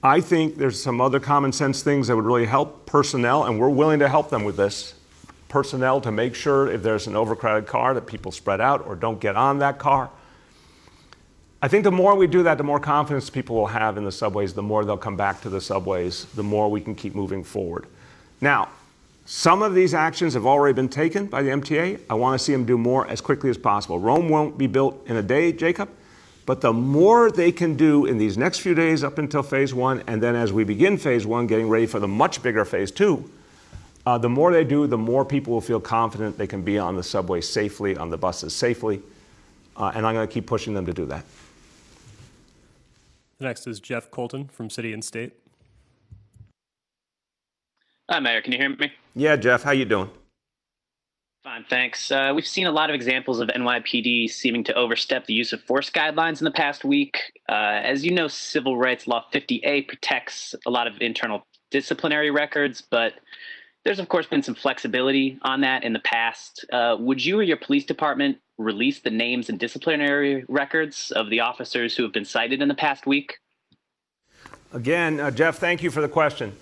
I think there's some other common sense things that would really help personnel, and we're willing to help them with this. Personnel to make sure if there's an overcrowded car that people spread out or don't get on that car. I think the more we do that, the more confidence people will have in the subways, the more they'll come back to the subways, the more we can keep moving forward. Now, some of these actions have already been taken by the MTA. I want to see them do more as quickly as possible. Rome won't be built in a day, Jacob, but the more they can do in these next few days up until phase one, and then as we begin phase one, getting ready for the much bigger phase two, the more they do, the more people will feel confident they can be on the subway safely, on the buses safely, and I'm going to keep pushing them to do that. The next is Jeff Colton from City and State. Hi, Mayor. Can you hear me? Yeah, Jeff, how you doing? Fine, thanks. We've seen a lot of examples of NYPD seeming to overstep the use of force guidelines in the past week. As you know, Civil Rights Law 50A protects a lot of internal disciplinary records, but there's, of course, been some flexibility on that in the past. Would you or your police department release the names and disciplinary records of the officers who have been cited in the past week? Again, Jeff, thank you for the question.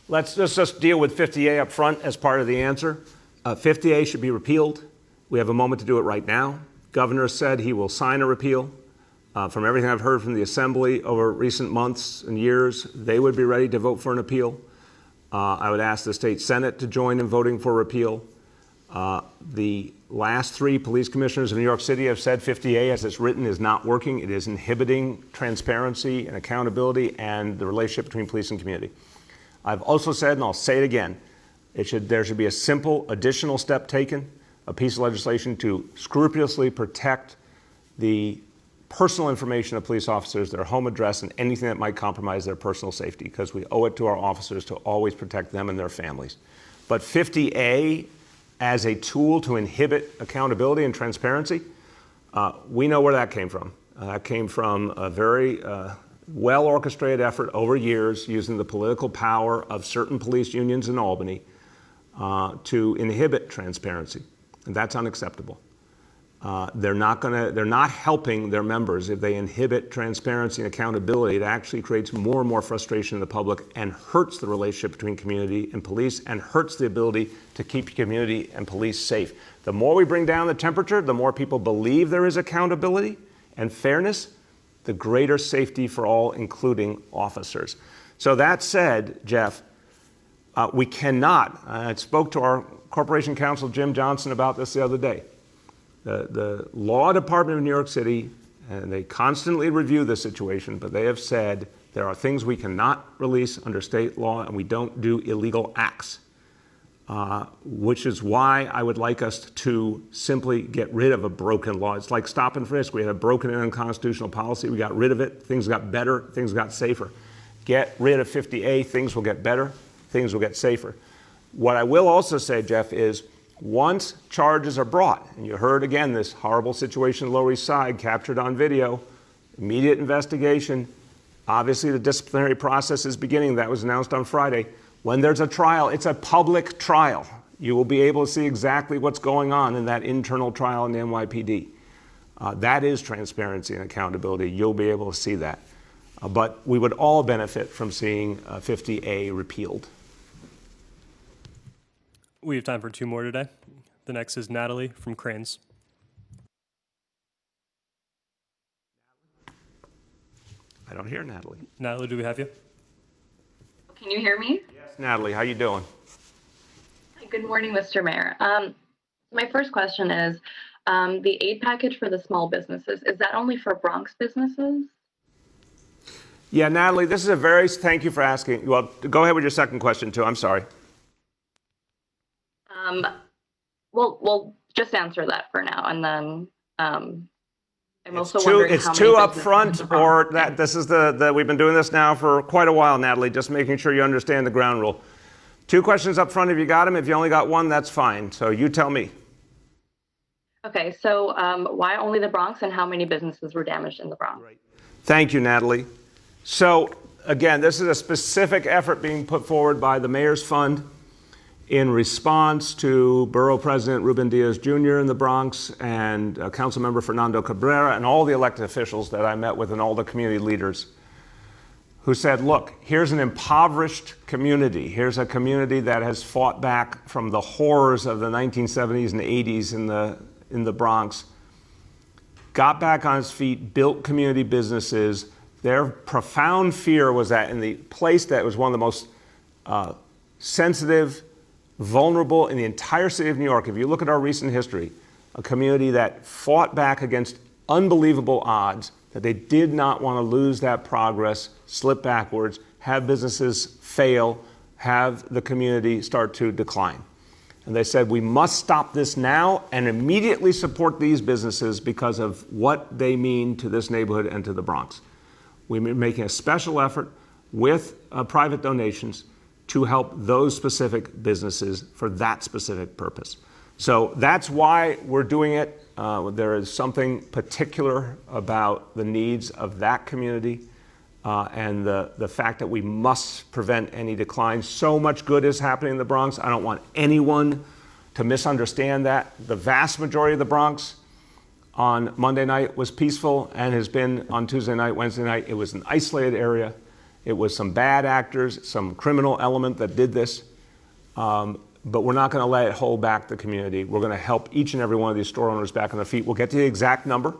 Let's just deal with 50A up front as part of the answer. 50A should be repealed. We have a moment to do it right now. Governor said he will sign a repeal. From everything I've heard from the Assembly over recent months and years, they would be ready to vote for an appeal. I would ask the state Senate to join in voting for repeal. The last three police commissioners of New York City have said 50A, as it's written, is not working. It is inhibiting transparency and accountability and the relationship between police and community. I've also said, and I'll say it again, there should be a simple additional step taken, a piece of legislation to scrupulously protect the personal information of police officers, their home address, and anything that might compromise their personal safety, because we owe it to our officers to always protect them and their families. But 50A as a tool to inhibit accountability and transparency, we know where that came from. That came from a very well-orchestrated effort over years using the political power of certain police unions in Albany to inhibit transparency, and that's unacceptable. They're not helping their members if they inhibit transparency and accountability. It actually creates more and more frustration in the public and hurts the relationship between community and police and hurts the ability to keep community and police safe. The more we bring down the temperature, the more people believe there is accountability and fairness, the greater safety for all, including officers. So that said, Jeff, we cannot, I spoke to our Corporation Counsel, Jim Johnson, about this the other day. The law department of New York City, and they constantly review the situation, but they have said there are things we cannot release under state law, and we don't do illegal acts, which is why I would like us to simply get rid of a broken law. It's like stop and frisk. We had a broken and unconstitutional policy. We got rid of it. Things got better. Things got safer. Get rid of 50A. Things will get better. Things will get safer. What I will also say, Jeff, is once charges are brought, and you heard again this horrible situation in the Lower East Side captured on video, immediate investigation, obviously the disciplinary process is beginning. That was announced on Friday. When there's a trial, it's a public trial. You will be able to see exactly what's going on in that internal trial in the NYPD. That is transparency and accountability. You'll be able to see that. But we would all benefit from seeing 50A repealed. We have time for two more today. The next is Natalie from Cranes. I don't hear Natalie. Natalie, do we have you? Can you hear me? Yes, Natalie, how you doing? Good morning, Mr. Mayor. My first question is, the aid package for the small businesses, is that only for Bronx businesses? Yeah, Natalie, this is thank you for asking. Well, go ahead with your second question too, I'm sorry. Well, just answer that for now, and then I'm also wondering it's how many too businesses upfront, in the Bronx. or that this is we've been doing this now for quite a while, Natalie. Just making sure you understand the ground rule. 2 questions up front if you got them. If you only got one, that's fine. So you tell me. Okay, so why only the Bronx, and how many businesses were damaged in the Bronx? Right. Thank you, Natalie. So again, this is a specific effort being put forward by the Mayor's Fund in response to Borough President Ruben Diaz Jr. in the Bronx and Councilmember Fernando Cabrera and all the elected officials that I met with and all the community leaders who said, look, here's an impoverished community. Here's a community that has fought back from the horrors of the 1970s and 80s in the Bronx, got back on its feet, built community businesses. Their profound fear was that in the place that was one of the most sensitive, vulnerable in the entire city of New York, if you look at our recent history, a community that fought back against unbelievable odds, that they did not want to lose that progress, slip backwards, have businesses fail, have the community start to decline. And they said, we must stop this now and immediately support these businesses because of what they mean to this neighborhood and to the Bronx. We're making a special effort with private donations to help those specific businesses for that specific purpose. So that's why we're doing it. There is something particular about the needs of that community and the fact that we must prevent any decline. So much good is happening in the Bronx. I don't want anyone to misunderstand that. The vast majority of the Bronx on Monday night was peaceful and has been on Tuesday night, Wednesday night. It was an isolated area. It was some bad actors, some criminal element that did this. But we're not going to let it hold back the community. We're going to help each and every one of these store owners back on their feet. We'll get to the exact number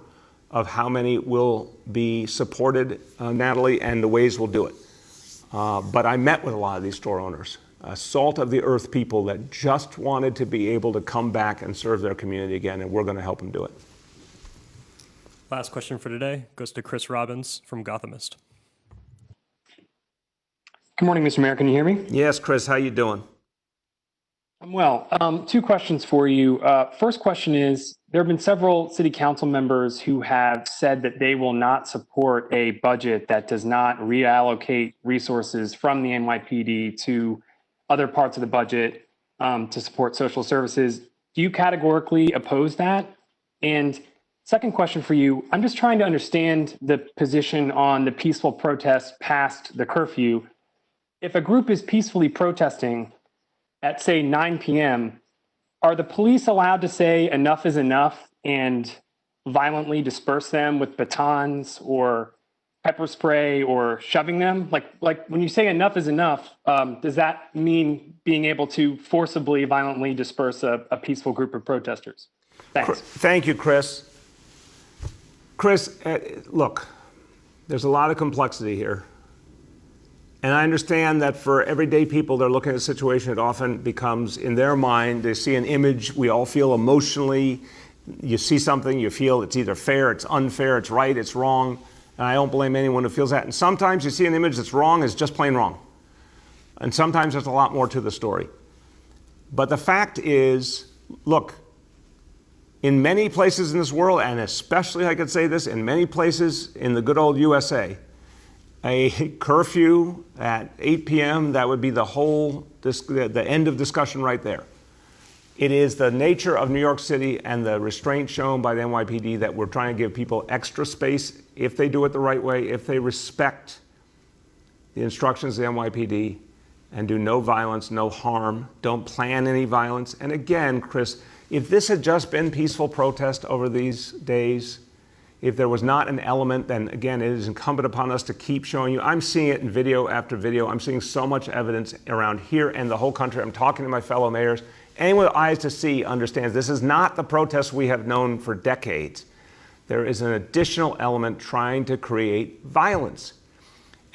of how many will be supported, Natalie, and the ways we'll do it. But I met with a lot of these store owners, salt of the earth people that just wanted to be able to come back and serve their community again, and we're going to help them do it. Last question for today goes to Chris Robbins from Gothamist. Good morning, Mr. Mayor. Can you hear me? Yes, Chris, how you doing? I'm well. 2 questions for you. First question is, there have been several city council members who have said that they will not support a budget that does not reallocate resources from the NYPD to other parts of the budget to support social services. Do you categorically oppose that? And second question for you, I'm just trying to understand the position on the peaceful protest past the curfew. If a group is peacefully protesting at, say, 9 p.m., are the police allowed to say enough is enough and violently disperse them with batons or pepper spray or shoving them? Like when you say enough is enough, does that mean being able to forcibly, violently disperse a peaceful group of protesters? Thanks. Thank you, Chris. Chris, look, there's a lot of complexity here. And I understand that for everyday people, they're looking at a situation, it often becomes, in their mind, they see an image, we all feel emotionally, you see something, you feel it's either fair, it's unfair, it's right, it's wrong, and I don't blame anyone who feels that. And sometimes you see an image that's wrong, it's just plain wrong. And sometimes there's a lot more to the story. But the fact is, look, in many places in this world, and especially I could say this, in many places in the good old USA, a curfew at 8 p.m., that would be the end of discussion right there. It is the nature of New York City and the restraint shown by the NYPD that we're trying to give people extra space if they do it the right way, if they respect the instructions of the NYPD and do no violence, no harm, don't plan any violence. And again, Chris, if this had just been peaceful protest over these days, if there was not an element, then again, it is incumbent upon us to keep showing you. I'm seeing it in video after video. I'm seeing so much evidence around here and the whole country. I'm talking to my fellow mayors. Anyone with eyes to see understands this is not the protest we have known for decades. There is an additional element trying to create violence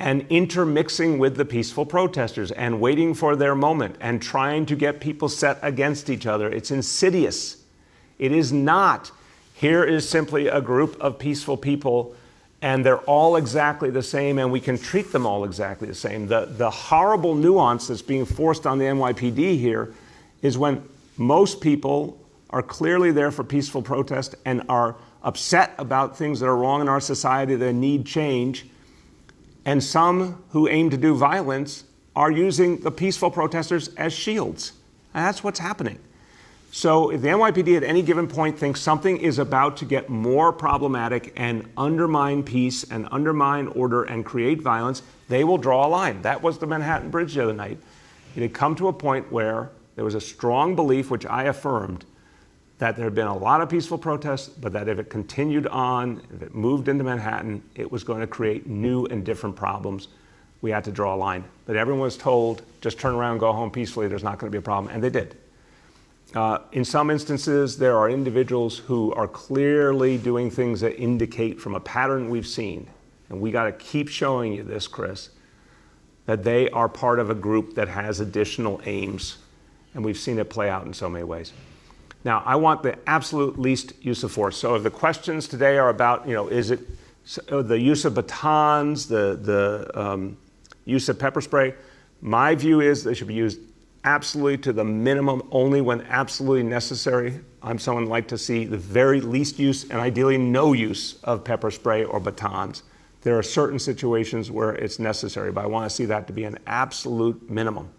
and intermixing with the peaceful protesters and waiting for their moment and trying to get people set against each other. It's insidious. It is not. Here is simply a group of peaceful people, and they're all exactly the same, and we can treat them all exactly the same. The horrible nuance that's being forced on the NYPD here is when most people are clearly there for peaceful protest and are upset about things that are wrong in our society that need change, and some who aim to do violence are using the peaceful protesters as shields. And that's what's happening. So if the NYPD at any given point thinks something is about to get more problematic and undermine peace and undermine order and create violence, they will draw a line. That was the Manhattan Bridge the other night. It had come to a point where there was a strong belief, which I affirmed, that there had been a lot of peaceful protests, but that if it continued on, if it moved into Manhattan, it was going to create new and different problems. We had to draw a line. But everyone was told, just turn around and go home peacefully, there's not going to be a problem, and they did. In some instances, there are individuals who are clearly doing things that indicate from a pattern we've seen, and we got to keep showing you this, Chris, that they are part of a group that has additional aims, and we've seen it play out in so many ways. Now, I want the absolute least use of force. So if the questions today are about, is it the use of batons, the use of pepper spray, my view is they should be used absolutely to the minimum, only when absolutely necessary. I'm someone who like to see the very least use and ideally no use of pepper spray or batons. There are certain situations where it's necessary, but I want to see that to be an absolute minimum.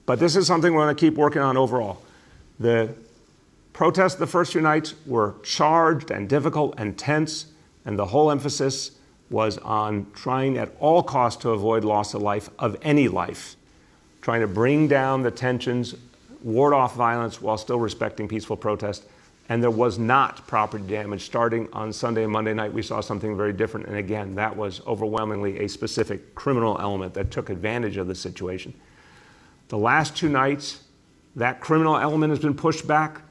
But this is something we're going to keep working on overall. The protests the first few nights were charged and difficult and tense, and the whole emphasis was on trying at all costs to avoid loss of life, of any life, trying to bring down the tensions, ward off violence while still respecting peaceful protest. And there was not property damage. Starting on Sunday and Monday night, we saw something very different. And again, that was overwhelmingly a specific criminal element that took advantage of the situation. The last two nights, that criminal element has been pushed back.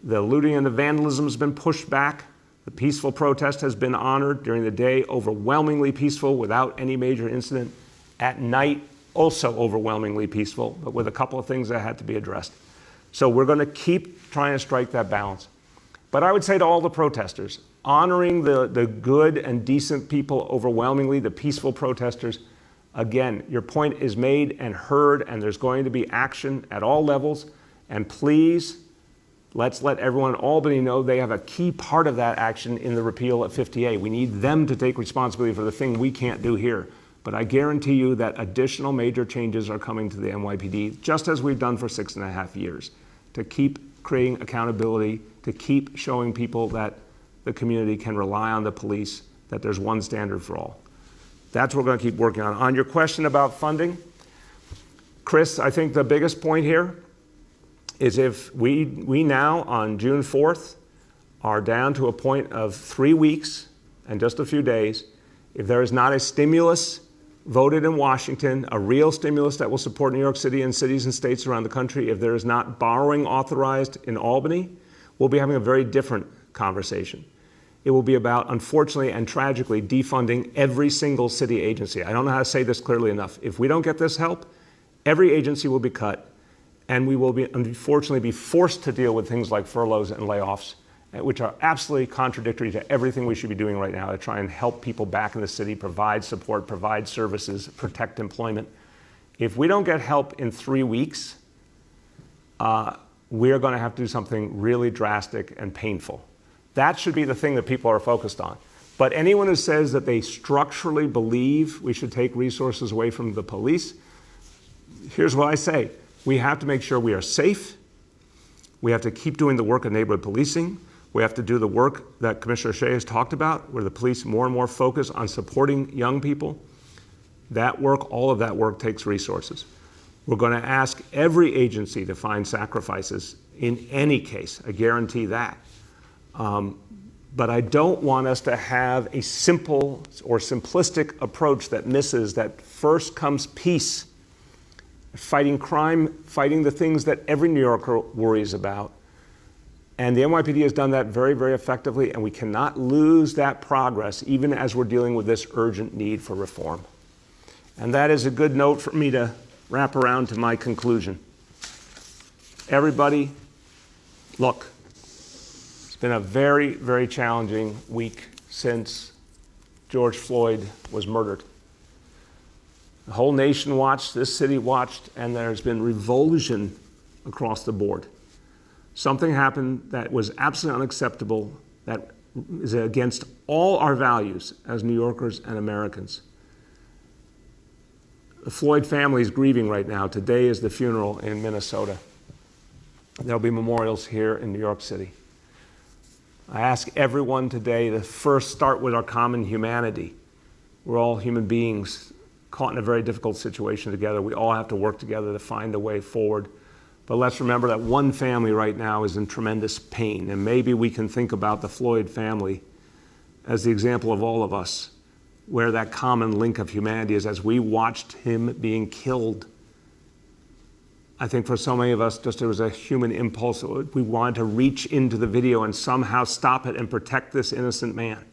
The looting and the vandalism has been pushed back. The peaceful protest has been honored during the day, overwhelmingly peaceful without any major incident. At night, also overwhelmingly peaceful, but with a couple of things that had to be addressed. So we're going to keep trying to strike that balance. But I would say to all the protesters, honoring the good and decent people overwhelmingly, the peaceful protesters, again, your point is made and heard, and there's going to be action at all levels. And please, let's let everyone in Albany know they have a key part of that action in the repeal of 50A. We need them to take responsibility for the thing we can't do here. But I guarantee you that additional major changes are coming to the NYPD, just as we've done for 6.5 years, to keep creating accountability, to keep showing people that the community can rely on the police, that there's one standard for all. That's what we're going to keep working on. On your question about funding, Chris, I think the biggest point here is if we now, on June 4th, are down to a point of 3 weeks and just a few days, if there is not a stimulus voted in Washington, a real stimulus that will support New York City and cities and states around the country, if there is not borrowing authorized in Albany, we'll be having a very different conversation. It will be about, unfortunately and tragically, defunding every single city agency. I don't know how to say this clearly enough. If we don't get this help, every agency will be cut, and we will be, unfortunately, be forced to deal with things like furloughs and layoffs, which are absolutely contradictory to everything we should be doing right now to try and help people back in the city, provide support, provide services, protect employment. If we don't get help in 3 weeks, we're going to have to do something really drastic and painful. That should be the thing that people are focused on. But anyone who says that they structurally believe we should take resources away from the police, here's what I say. We have to make sure we are safe. We have to keep doing the work of neighborhood policing. We have to do the work that Commissioner Shea has talked about, where the police more and more focus on supporting young people. That work, all of that work takes resources. We're going to ask every agency to find sacrifices in any case. I guarantee that. But I don't want us to have a simple or simplistic approach that misses that first comes peace, fighting crime, fighting the things that every New Yorker worries about. And the NYPD has done that very, very effectively, and we cannot lose that progress even as we're dealing with this urgent need for reform. And that is a good note for me to wrap around to my conclusion. Everybody, look, it's been a very, very challenging week since George Floyd was murdered. The whole nation watched, this city watched, and there's been revulsion across the board. Something happened that was absolutely unacceptable, that is against all our values as New Yorkers and Americans. The Floyd family is grieving right now. Today is the funeral in Minnesota. There'll be memorials here in New York City. I ask everyone today to first start with our common humanity. We're all human beings caught in a very difficult situation together. We all have to work together to find a way forward. But let's remember that one family right now is in tremendous pain, and maybe we can think about the Floyd family as the example of all of us, where that common link of humanity is as we watched him being killed. I think for so many of us, just there was a human impulse. We wanted to reach into the video and somehow stop it and protect this innocent man.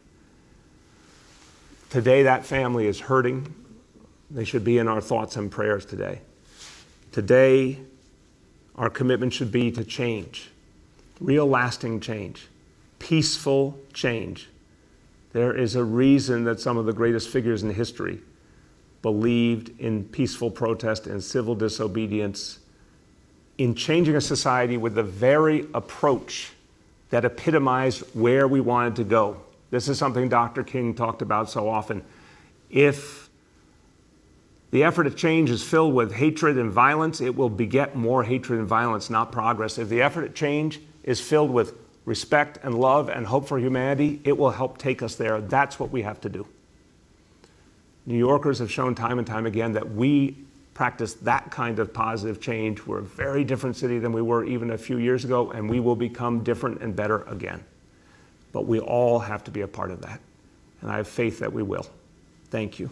Today, that family is hurting. They should be in our thoughts and prayers today. Today, our commitment should be to change, real lasting change, peaceful change. There is a reason that some of the greatest figures in history believed in peaceful protest and civil disobedience, in changing a society with the very approach that epitomized where we wanted to go. This is something Dr. King talked about so often. If the effort to change is filled with hatred and violence, it will beget more hatred and violence, not progress. If the effort to change is filled with respect and love and hope for humanity, it will help take us there. That's what we have to do. New Yorkers have shown time and time again that we practice that kind of positive change. We're a very different city than we were even a few years ago, and we will become different and better again. But we all have to be a part of that. And I have faith that we will. Thank you.